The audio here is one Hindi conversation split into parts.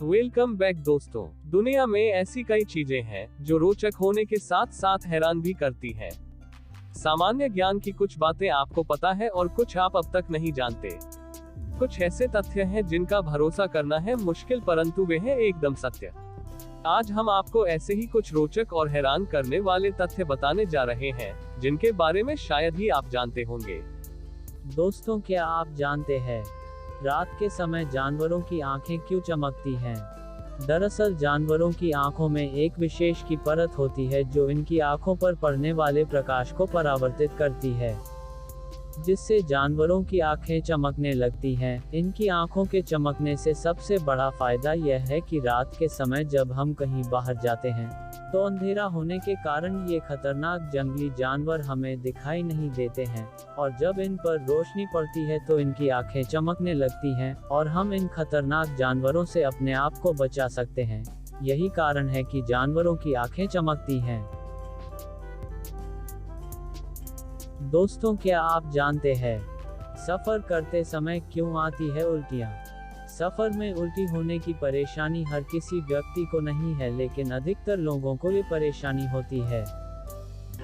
वेलकम बैक दोस्तों। दुनिया में ऐसी कई चीजें हैं जो रोचक होने के साथ साथ हैरान भी करती हैं। सामान्य ज्ञान की कुछ बातें आपको पता है और कुछ आप अब तक नहीं जानते। कुछ ऐसे तथ्य हैं जिनका भरोसा करना है मुश्किल, परंतु वे हैं एकदम सत्य। आज हम आपको ऐसे ही कुछ रोचक और हैरान करने वाले तथ्य बताने जा रहे हैं जिनके बारे में शायद ही आप जानते होंगे। दोस्तों, क्या आप जानते हैं रात के समय जानवरों की आंखें क्यों चमकती हैं? दरअसल जानवरों की आंखों में एक विशेष की परत होती है जो इनकी आंखों पर पड़ने वाले प्रकाश को परावर्तित करती है, जिससे जानवरों की आंखें चमकने लगती हैं। इनकी आंखों के चमकने से सबसे बड़ा फायदा यह है कि रात के समय जब हम कहीं बाहर जाते हैं तो अंधेरा होने के कारण ये खतरनाक जंगली जानवर हमें दिखाई नहीं देते हैं, और जब इन पर रोशनी पड़ती है तो इनकी आंखें चमकने लगती हैं और हम इन खतरनाक जानवरों से अपने आप को बचा सकते हैं। यही कारण है कि जानवरों की आंखें चमकती हैं। दोस्तों, क्या आप जानते हैं सफर करते समय क्यों आती है उल्टियाँ? सफर में उल्टी होने की परेशानी हर किसी व्यक्ति को नहीं है, लेकिन अधिकतर लोगों को ये परेशानी होती है।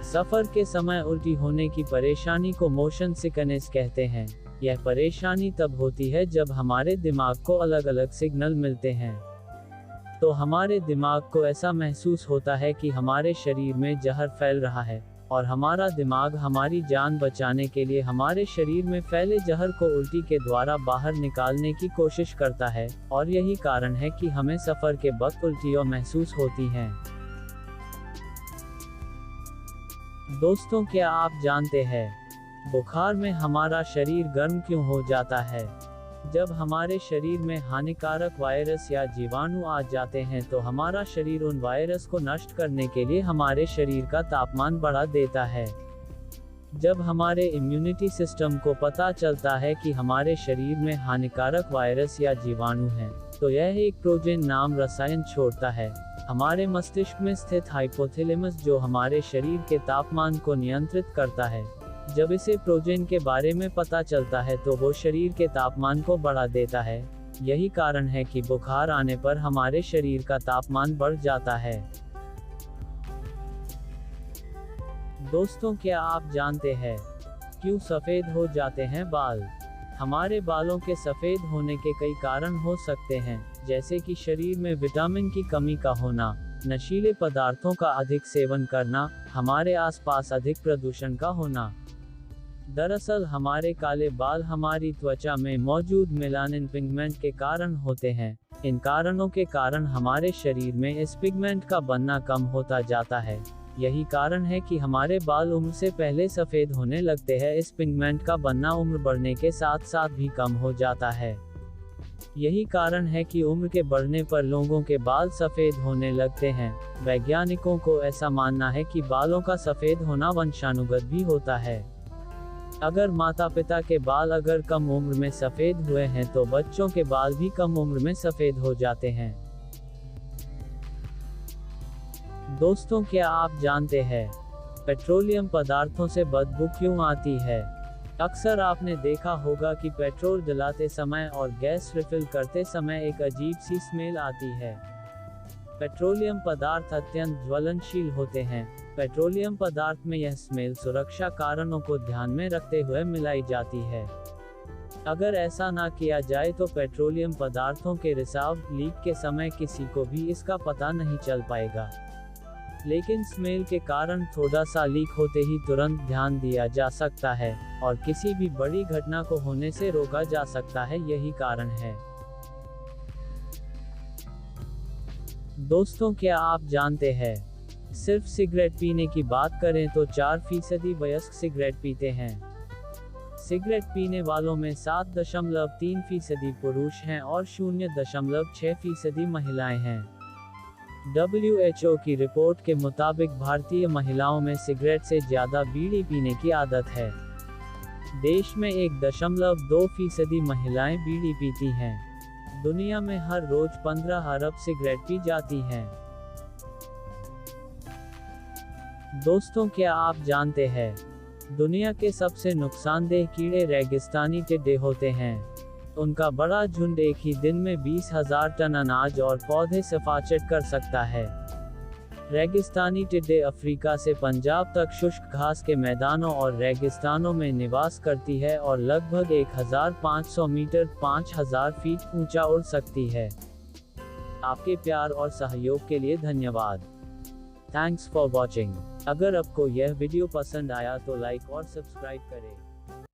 सफर के समय उल्टी होने की परेशानी को मोशन सिकनेस कहते हैं। यह परेशानी तब होती है जब हमारे दिमाग को अलग अलग सिग्नल मिलते हैं, तो हमारे दिमाग को ऐसा महसूस होता है कि हमारे शरीर में जहर फैल रहा है, और हमारा दिमाग हमारी जान बचाने के लिए हमारे शरीर में फैले जहर को उल्टी के द्वारा बाहर निकालने की कोशिश करता है, और यही कारण है कि हमें सफर के वक्त उल्टियाँ महसूस होती हैं। दोस्तों, क्या आप जानते हैं बुखार में हमारा शरीर गर्म क्यों हो जाता है? जब हमारे शरीर में हानिकारक वायरस या जीवाणु आ जाते हैं तो हमारा शरीर उन वायरस को नष्ट करने के लिए हमारे शरीर का तापमान बढ़ा देता है। जब हमारे इम्यूनिटी सिस्टम को पता चलता है कि हमारे शरीर में हानिकारक वायरस या जीवाणु हैं, तो यह एक ट्रोजन नाम रसायन छोड़ता है। हमारे मस्तिष्क में स्थित हाइपोथैलेमस, जो हमारे शरीर के तापमान को नियंत्रित करता है, जब इसे ट्रोजन के बारे में पता चलता है तो वो शरीर के तापमान को बढ़ा देता है। यही कारण है कि बुखार आने पर हमारे शरीर का तापमान बढ़ जाता है। दोस्तों, क्या आप जानते हैं क्यों सफेद हो जाते हैं बाल? हमारे बालों के सफेद होने के कई कारण हो सकते हैं, जैसे कि शरीर में विटामिन की कमी का होना, नशीले पदार्थों का अधिक सेवन करना, हमारे आसपास अधिक प्रदूषण का होना। दरअसल हमारे काले बाल हमारी त्वचा में मौजूद मेलानिन पिगमेंट के कारण होते हैं। इन कारणों के कारण हमारे शरीर में इस पिगमेंट का बनना कम होता जाता है। यही कारण है कि हमारे बाल उम्र से पहले सफेद होने लगते हैं। इस पिगमेंट का बनना उम्र बढ़ने के साथ साथ भी कम हो जाता है। यही कारण है कि उम्र के बढ़ने पर लोगों के बाल सफेद होने लगते हैं। वैज्ञानिकों को ऐसा मानना है कि बालों का सफेद होना वंशानुगत भी होता है। अगर माता पिता के बाल अगर कम उम्र में सफेद हुए हैं तो बच्चों के बाल भी कम उम्र में सफेद हो जाते हैं। दोस्तों, क्या आप जानते हैं पेट्रोलियम पदार्थों से बदबू क्यों आती है? अक्सर आपने देखा होगा कि पेट्रोल डलाते समय और गैस रिफिल करते समय एक अजीब सी स्मेल आती है। पेट्रोलियम पदार्थ अत्यंत ज्वलनशील होते हैं। पेट्रोलियम पदार्थ में यह स्मेल सुरक्षा कारणों को ध्यान में रखते हुए मिलाई जाती है। अगर ऐसा ना किया जाए तो पेट्रोलियम पदार्थों के रिसाव लीक के समय किसी को भी इसका पता नहीं चल पाएगा, लेकिन स्मेल के कारण थोड़ा सा लीक होते ही तुरंत ध्यान दिया जा सकता है और किसी भी बड़ी घटना को होने से रोका जा सकता है। यही कारण है। दोस्तों, क्या आप जानते हैं सिर्फ सिगरेट पीने की बात करें तो 4% वयस्क सिगरेट पीते हैं। सिगरेट पीने वालों में 7.3% पुरुष हैं और 0.6% महिलाएं हैं। WHO की रिपोर्ट के मुताबिक भारतीय महिलाओं में सिगरेट से ज्यादा बीड़ी पीने की आदत है। देश में 1.2% महिलाएं बीड़ी पीती हैं। दुनिया में हर रोज 15 अरब सिगरेट पी जाती हैं। दोस्तों, क्या आप जानते हैं दुनिया के सबसे नुकसानदेह कीड़े रेगिस्तानी टिड्डे होते हैं? उनका बड़ा झुंड एक ही दिन में 20,000 टन अनाज और पौधे सफाचट कर सकता है। रेगिस्तानी टिड्डे अफ्रीका से पंजाब तक शुष्क घास के मैदानों और रेगिस्तानों में निवास करती है और लगभग 1500 मीटर 5000 फीट ऊंचा उड़ सकती है। आपके प्यार और सहयोग के लिए धन्यवाद। Thanks for watching. अगर आपको यह वीडियो पसंद आया तो लाइक और सब्सक्राइब करें।